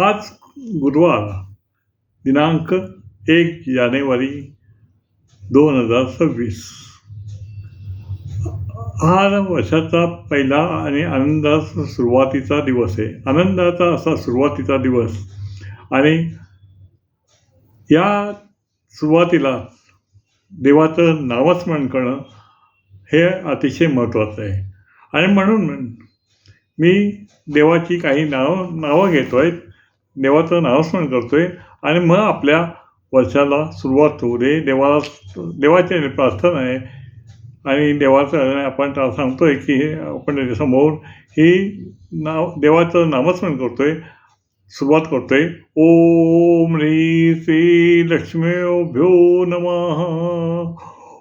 आज गुरुवार दिनांक 1 जानेवारी 2026. हा वर्षाचा पहिला आणि आनंदाचा सुरुवातीचा दिवस आहे. आनंदाचा असा सुरुवातीचा दिवस आणि या सुरुवातीला देवाचं नामस्मरण करणं हे अतिशय महत्त्वाचं आहे. आणि म्हणून मी देवाची काही नावं घेतो आहे, देवाचं नामस्मरण करतो आहे आणि मग आपल्या वर्षाला सुरुवात होऊ दे. देवाची प्रार्थना आहे आणि देवाचं आपण सांगतो आहे की आपण त्याच्यासमोर ही देवाचं नामस्मरण करतो आहे, सुरुवात करतो आहे. ओम ह्री श्री लक्ष्मीभ्यो नमः.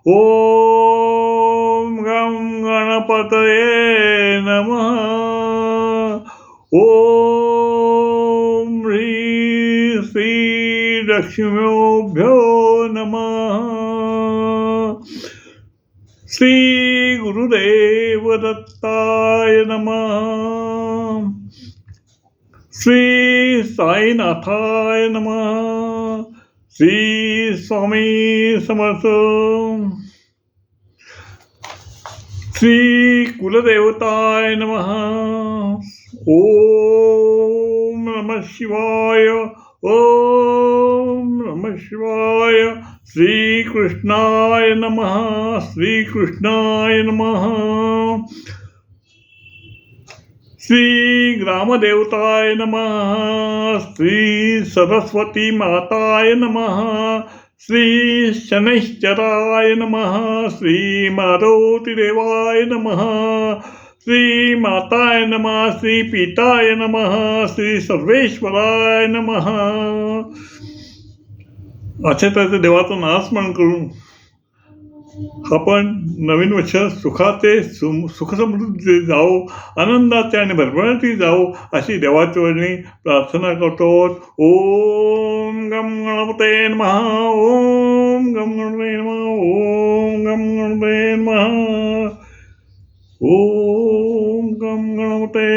ओम गं गणपतये नमः. ओम ह्री श्री लक्ष्मीभ्यो नमः. श्री गुरुदेव दत्ताय नमः. श्री साईनाथाय नमः. श्री स्वामी समर्थ. श्री कुलदेवताय नमः. ओम नमः शिवाय. ओम नमः शिवाय. श्री कृष्णाय नमः. श्री कृष्णाय नमः. श्री ग्रामदेवताय नमः. श्री सरस्वती माताय नमः. श्री शनैश्चराय नमः. श्री मारुतिदेवाय नमः. श्री माताय नमः. श्री पिताय नमः. श्री सर्वेश्वराय नमः. अशा तऱ्हेचं देवाचं नामस्मरण करून आपण नवीन वर्ष सुखाचे सुखसमृद्धी जाओ, आनंदाचे आणि भरभराटी जाओ अशी देवाचरणी प्रार्थना करतो. ओम गम गणपते नमः. ओम गम गणपते नमः. ओम गम गणपते नमः. ओम गम गणपते